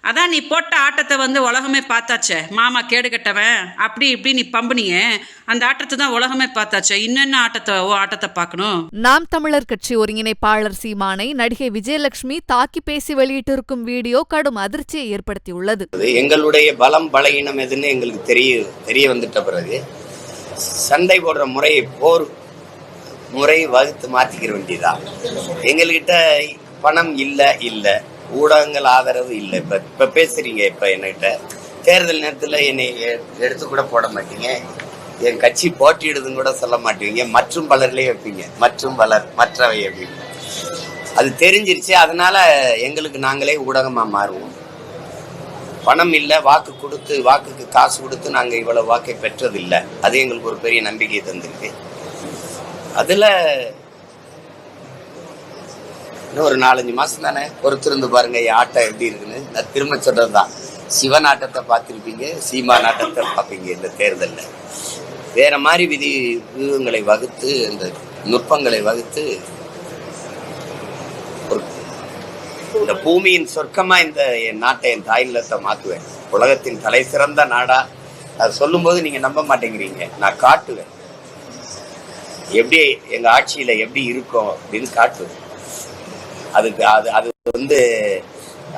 அதான் நீ போட்ட ஆட்டத்தை வந்து உலகமே பார்த்தாச்சே. மாமா கேடு கட்டவன் அப்படி இப்படி நீ பம்புனியே, அந்த ஆட்டத்தை தான் உலகமே பார்த்தாச்சே. இன்னென்ன ஆட்டத்தை பார்க்கணும். நாம் தமிழர் கட்சி ஒருங்கிணைப்பாளர் சீமானை நடிகை விஜயலட்சுமி தாக்கி பேசி வெளியிட்டிருக்கும் வீடியோ கடும் அதிர்ச்சியை ஏற்படுத்தியுள்ளது. எங்களுடைய பலம் பலகீனம் எதுன்னு எங்களுக்கு தெரிய வந்துட்ட பிறகு சண்டை போடுற முறையை போர் முறை வகுத்து மாற்றிக்கிற வேண்டியதான். எங்கள்கிட்ட பணம் இல்லை, ஊடகங்கள் ஆதரவு இல்லை. இப்போ பேசுறீங்க, இப்போ என்கிட்ட தேர்தல் நேரத்தில் என்னை எடுத்து கூட போட மாட்டீங்க, என் கட்சி போட்டியிடுதுன்னு கூட சொல்ல மாட்டீங்க, மற்றும் பலர்லேயே வைப்பீங்க, மற்றும் பலர் மற்றவை அப்படின்னு. அது தெரிஞ்சிருச்சு. அதனால எங்களுக்கு நாங்களே ஊடகமாக மாறுவோம். பணம் இல்லை, வாக்குக்கு காசு கொடுத்து நாங்கள் இவ்வளவு வாக்கை பெற்றதில்லை. அது எங்களுக்கு ஒரு பெரிய நம்பிக்கையை தந்திருக்கு. அதுல இன்னும் ஒரு 4-5 மாசம் தானே பொறுத்திருந்து பாருங்க என் ஆட்டம் எப்படி இருக்குன்னு. நான் திரும்ப சொல்றதுதான், சிவன் ஆட்டத்தை பார்த்திருப்பீங்க, சீமான் ஆட்டத்தை பார்ப்பீங்க. இந்த தேர்தலில் வேற மாதிரி வியூகங்களை வகுத்து, இந்த நுட்பங்களை வகுத்து இந்த பூமியின் சொர்க்கமா இந்த என் நாட்டை, என் தாய் நிலத்தை மாத்துவேன். உலகத்தின் தலை சிறந்த நாடா. அது சொல்லும் போது நீங்க நம்ப மாட்டேங்கிறீங்க. நான் காட்டுவேன் எப்படி எங்க ஆட்சியில எப்படி இருக்கும் அப்படின்னு காட்டுவேன். அது வந்து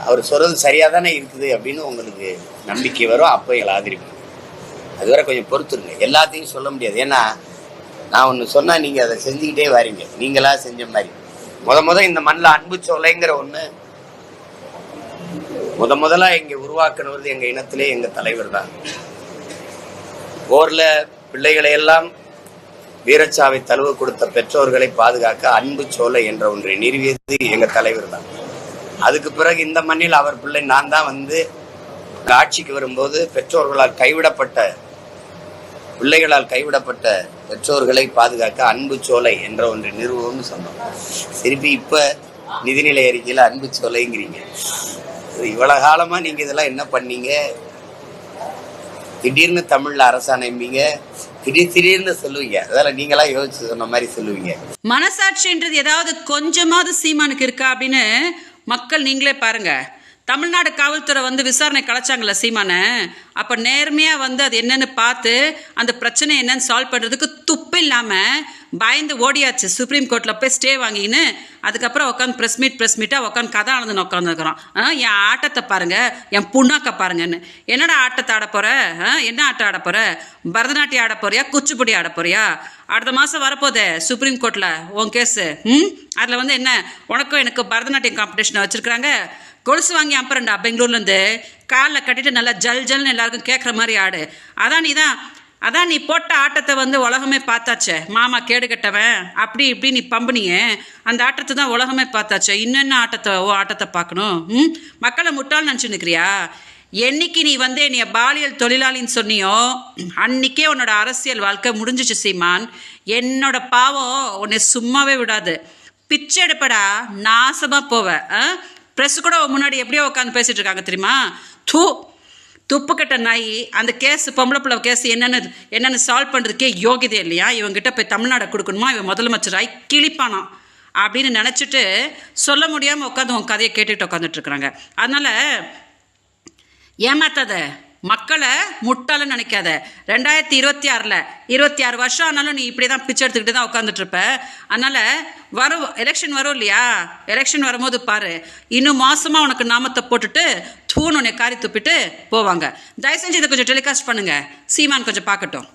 அவர் சொல்றது சரியா தானே இருக்குது அப்படின்னு உங்களுக்கு நம்பிக்கை வரும். அப்போ எங்களை ஆதரிப்போம். அதுவரை கொஞ்சம் பொறுத்துருங்க. எல்லாத்தையும் சொல்ல முடியாது. ஏன்னா நான் ஒன்று சொன்னா நீங்க அதை செஞ்சுக்கிட்டே வரீங்க. நீங்களா செஞ்ச மாதிரி முத இந்த மண்ணில் அன்பு சோலைங்கிற ஒண்ணு முதலா இங்க உருவாக்குனது எங்க இனத்திலே எங்க தலைவர் தான். போர்ல பிள்ளைகளை எல்லாம் வீரச்சாவை தழுவ கொடுத்த பெற்றோர்களை பாதுகாக்க அன்பு சோலை என்ற ஒன்றை நிறுவியது எங்க தலைவர் தான். அதுக்கு பிறகு இந்த மண்ணில் அவர் பிள்ளை நான் தான் வந்து ஆட்சிக்கு வரும்போது பிள்ளைகளால் கைவிடப்பட்ட பெற்றோர்களை பாதுகாக்க அன்பு சோலை என்ற ஒன்றை நிறுவனம்னு சொன்னோம். திருப்பி இப்ப நிதிநிலை அறிக்கையில அன்பு சோலைங்கிறீங்க. இவ்வளவு காலமா நீங்க இதெல்லாம் என்ன பண்ணீங்க? திடீர்னு தமிழ்ல அரசாணைம்பீங்க, திடீர்னு சொல்லுவீங்க. அதெல்லாம் நீங்களா யோசிச்சு சொன்ன மாதிரி சொல்லுவீங்க. மனசாட்சின்றது ஏதாவது கொஞ்சமாவது சீமானுக்கு இருக்கா அப்படின்னு மக்கள் நீங்களே பாருங்க. தமிழ்நாடு காவல்துறை வந்து விசாரணை கலைச்சாங்கல்ல சீமான, அப்போ நேர்மையாக வந்து அது என்னன்னு பார்த்து அந்த பிரச்சனை என்னன்னு சால்வ் பண்ணுறதுக்கு துப்பு இல்லாமல் பயந்து ஓடியாச்சு. சுப்ரீம் கோர்ட்டில் போய் ஸ்டே வாங்கின்னு அதுக்கப்புறம் உட்காந்து ப்ரெஸ் மீட்டாக உட்காந்து கதை ஆனதுன்னு உட்காந்துருக்குறோம். என் ஆட்டத்தை பாருங்க, என் புண்ணாக்க பாருங்கன்னு. என்னடா ஆட்டத்தை ஆட போற? என்ன ஆட்டம் ஆட போற? பரதநாட்டியம் ஆட போறியா, குச்சிப்புடி ஆட போறியா? அடுத்த மாதம் வரப்போதே சுப்ரீம் கோர்ட்டில் உன் கேஸு. அதில் வந்து என்ன, உனக்கும் எனக்கு பரதநாட்டியம் காம்படிஷனை வச்சுருக்குறாங்க. கொலுசு வாங்கி அப்புறம்டா பெங்களூர்லேருந்து காலில் கட்டிட்டு நல்லா ஜல்னு எல்லாருக்கும் கேட்குற மாதிரி ஆடு. அதான் நீ போட்ட ஆட்டத்தை வந்து உலகமே பார்த்தாச்சே. மாமா கேடு கட்டவன் அப்படி இப்படி நீ பம்புனியே, அந்த ஆட்டத்தை தான் உலகமே பார்த்தாச்சே. இன்னென்ன ஆட்டத்தை பார்க்கணும். மக்களை முட்டாள் நினச்சி நிற்கிறியா? என்னைக்கு நீ வந்து என்னைய பாலியல் தொழிலாளின்னு சொன்னியோ அன்னைக்கே உன்னோட அரசியல் வாழ்க்கை முடிஞ்சிச்சு சீமான். என்னோட பாவம் உன்னை சும்மாவே விடாது. பிச்சை எடுப்படா, நாசமாக போவ. ப்ரெஸ் கூட முன்னாடி எப்படியோ உட்காந்து பேசிட்டு இருக்காங்க தெரியுமா? துப்பு கட்ட நாய். அந்த கேஸ், பொம்பளை பிள்ளை கேஸ் என்னென்னு சால்வ் பண்ணுறதுக்கே யோகியதை இல்லையா? இவங்ககிட்ட போய் தமிழ்நாடை கொடுக்கணுமா, இவன் முதலமைச்சராய் கிழிப்பானான் அப்படின்னு நினச்சிட்டு சொல்ல முடியாமல் உட்காந்து உன் கதையை கேட்டுக்கிட்டு உட்காந்துட்டு இருக்கிறாங்க. அதனால் ஏமாத்தாத, மக்களை முட்டாளன்னு நினைக்காத. 2026 26 வருஷம் ஆனாலும் நீ இப்படி தான் பிச்சை எடுத்துக்கிட்டு தான் உட்காந்துட்டு இருப்ப. அதனால் எலெக்ஷன் வரும் இல்லையா? எலெக்ஷன் வரும்போது பாரு, இன்னும் மாசமாக உனக்கு நாமத்தை போட்டுட்டு தூண் உன்னை காரி துப்பிட்டு போவாங்க. தயவு செஞ்சு இதை கொஞ்சம் டெலிகாஸ்ட் பண்ணுங்க, சீமான் கொஞ்சம் பார்க்கட்டும்.